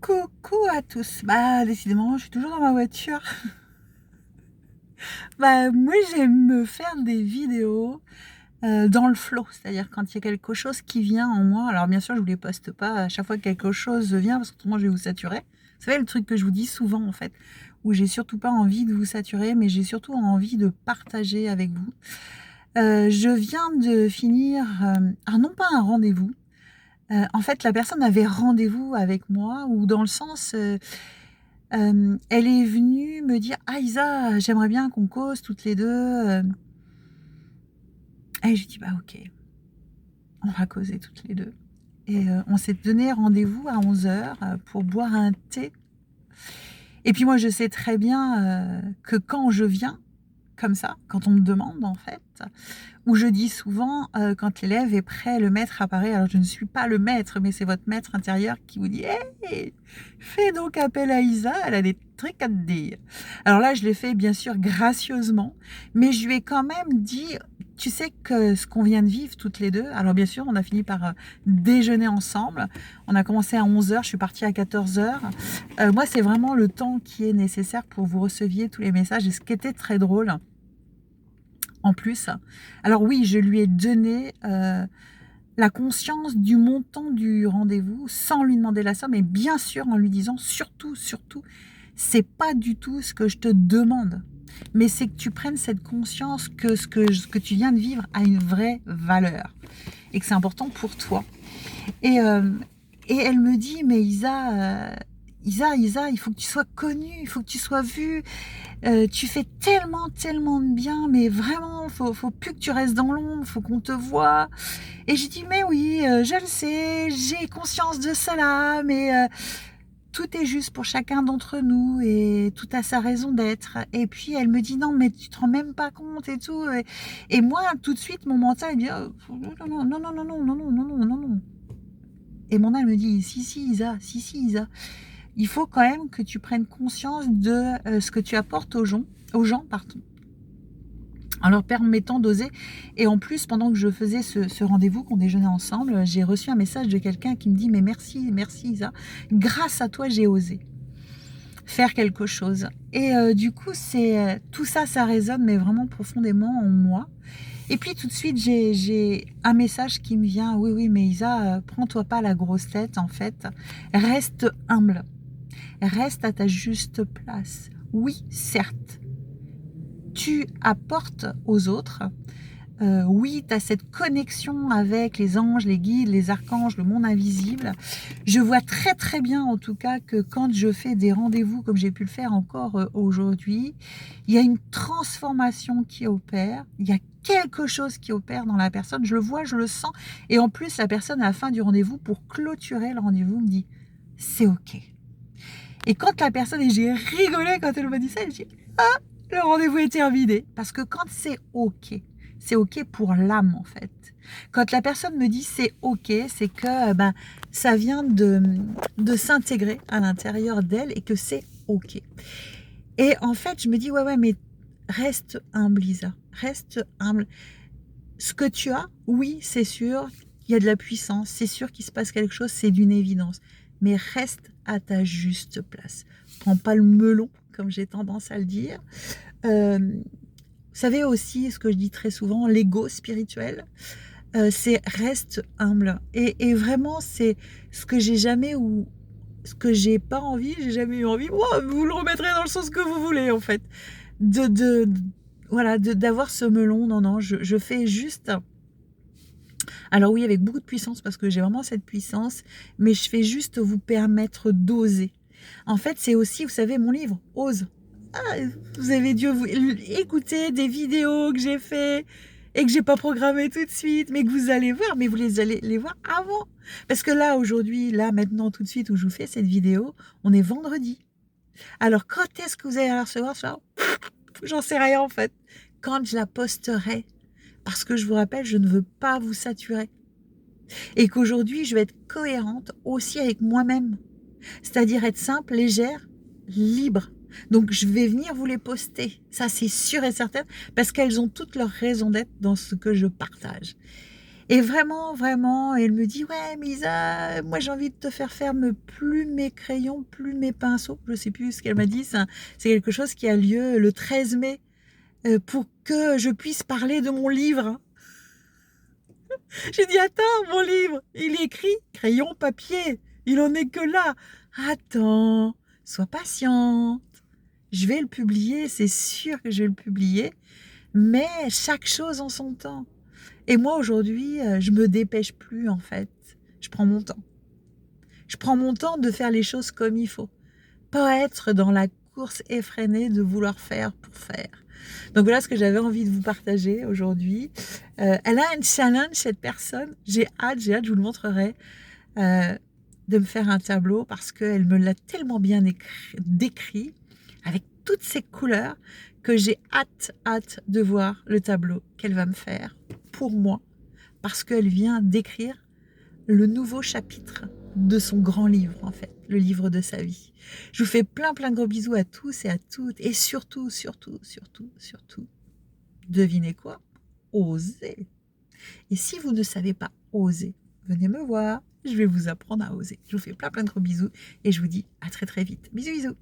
Coucou à tous. Bah, décidément, je suis toujours dans ma voiture. Bah, moi, j'aime me faire des vidéos dans le flow, c'est-à-dire quand il y a quelque chose qui vient en moi. Alors, bien sûr, je vous les poste pas à chaque fois que quelque chose vient, parce que autrement, je vais vous saturer. Vous savez, le truc que je vous dis souvent, en fait, où j'ai surtout pas envie de vous saturer, mais j'ai surtout envie de partager avec vous. Je viens de finir, non pas un rendez-vous. En fait, la personne avait rendez-vous avec moi, ou dans le sens, elle est venue me dire: «Ah Isa, j'aimerais bien qu'on cause toutes les 2». Et j'ai dit: «Bah OK, on va causer toutes les 2». Et on s'est donné rendez-vous à 11h, pour boire un thé. Et puis moi, je sais très bien, que quand je viens comme ça, quand on me demande en fait, ou je dis souvent, quand l'élève est prêt, le maître apparaît. Alors je ne suis pas le maître, mais c'est votre maître intérieur qui vous dit: «Hey, fais donc appel à Isa, elle a des trucs à te dire». Alors là, je l'ai fait bien sûr gracieusement, mais je lui ai quand même dit: «Tu sais que ce qu'on vient de vivre toutes les 2». Alors bien sûr, on a fini par, déjeuner ensemble. On a commencé à 11h, je suis partie à 14h. Moi, c'est vraiment le temps qui est nécessaire pour que vous receviez tous les messages. Et ce qui était très drôle, en plus, alors oui, je lui ai donné, la conscience du montant du rendez-vous sans lui demander la somme, et bien sûr en lui disant: «Surtout, surtout, c'est pas du tout ce que je te demande, mais c'est que tu prennes cette conscience que ce que tu viens de vivre a une vraie valeur et que c'est important pour toi». Et elle me dit: «Mais Isa, Isa, il faut que tu sois connue, il faut que tu sois vue, tu fais tellement, tellement de bien, mais vraiment, faut plus que tu restes dans l'ombre, faut qu'on te voie». Et j'ai dit: «Mais oui, je le sais, j'ai conscience de cela, mais tout est juste pour chacun d'entre nous et tout a sa raison d'être». Et puis elle me dit: «Non, mais tu te rends même pas compte et tout». Et moi, tout de suite, mon mental me dit: «Non, non, non, non, non, non, non, non, non, non, non». Et mon âme me dit: «Si, si Isa, si, si Isa, il faut quand même que tu prennes conscience de, ce que tu apportes aux gens, pardon, en leur permettant d'oser». Et en plus, pendant que je faisais ce rendez-vous, qu'on déjeunait ensemble, j'ai reçu un message de quelqu'un qui me dit: «Mais merci, merci Isa, grâce à toi, j'ai osé faire quelque chose». Et du coup, c'est, tout ça, ça résonne, mais vraiment profondément en moi. Et puis tout de suite, j'ai un message qui me vient: «Oui, oui, mais Isa, prends-toi pas la grosse tête, en fait. Reste humble, reste à ta juste place. Oui, certes, tu apportes aux autres. Oui, tu as cette connexion avec les anges, les guides, les archanges, le monde invisible. Je vois très, très bien, en tout cas, que quand je fais des rendez-vous, comme j'ai pu le faire encore, aujourd'hui, il y a une transformation qui opère, il y a quelque chose qui opère dans la personne. Je le vois, je le sens. Et en plus, la personne, à la fin du rendez-vous, pour clôturer le rendez-vous, me dit: «C'est OK». Et quand la personne, et j'ai rigolé quand elle m'a dit ça, j'ai dit: «Ah, le rendez-vous est terminé». Parce que quand c'est OK pour l'âme, en fait. Quand la personne me dit: «C'est OK», c'est que, ben, ça vient de s'intégrer à l'intérieur d'elle et que c'est OK. Et en fait, je me dis: «Ouais, ouais, mais reste humble Lisa, reste humble. Ce que tu as, oui, c'est sûr, il y a de la puissance, c'est sûr qu'il se passe quelque chose, c'est d'une évidence. Mais reste à ta juste place. Prends pas le melon, comme j'ai tendance à le dire». Vous savez aussi, ce que je dis très souvent, l'ego spirituel, c'est reste humble. Et vraiment, c'est ce que j'ai jamais, ou ce que j'ai pas envie, j'ai jamais eu envie. Moi, vous le remettrez dans le sens que vous voulez, en fait. Voilà, d'avoir ce melon. Non, non, je fais juste. Alors oui, avec beaucoup de puissance, parce que j'ai vraiment cette puissance, mais je fais juste vous permettre d'oser. En fait, c'est aussi, vous savez, mon livre, Ose. Ah, vous avez dû écouter des vidéos que j'ai fait et que j'ai pas programmé tout de suite, mais que vous allez voir, mais vous allez les voir avant. Parce que là, aujourd'hui, là, maintenant, tout de suite, où je vous fais cette vidéo, on est vendredi. Alors, quand est-ce que vous allez la recevoir ça? J'en sais rien, en fait. Quand je la posterai. Parce que je vous rappelle, je ne veux pas vous saturer. Et qu'aujourd'hui, je vais être cohérente aussi avec moi-même. C'est-à-dire être simple, légère, libre. Donc, je vais venir vous les poster. Ça, c'est sûr et certain, parce qu'elles ont toutes leur raison d'être dans ce que je partage. Et vraiment, vraiment, elle me dit: «Ouais, mais Isa, moi j'ai envie de te faire faire plus mes crayons, plus mes pinceaux». Je sais plus ce qu'elle m'a dit, c'est quelque chose qui a lieu le 13 mai, pour que je puisse parler de mon livre, hein. J'ai dit: «Attends, mon livre, il est écrit crayon, papier, il en est que là. Attends, sois patiente. Je vais le publier, c'est sûr que je vais le publier, mais chaque chose en son temps». Et moi aujourd'hui, je me dépêche plus en fait. Je prends mon temps. Je prends mon temps de faire les choses comme il faut. Pas être dans la course effrénée de vouloir faire pour faire. Donc voilà ce que j'avais envie de vous partager aujourd'hui. Elle a un challenge cette personne. J'ai hâte, je vous le montrerai, heu, de me faire un tableau parce qu'elle me l'a tellement bien décrit avec toutes ces couleurs que j'ai hâte de voir le tableau qu'elle va me faire pour moi. Parce qu'elle vient d'écrire le nouveau chapitre de son grand livre, en fait, le livre de sa vie. Je vous fais plein de gros bisous à tous et à toutes et surtout, devinez quoi? Osez. Et si vous ne savez pas oser, venez me voir, je vais vous apprendre à oser. Je vous fais plein de gros bisous et je vous dis à très vite. Bisous bisous.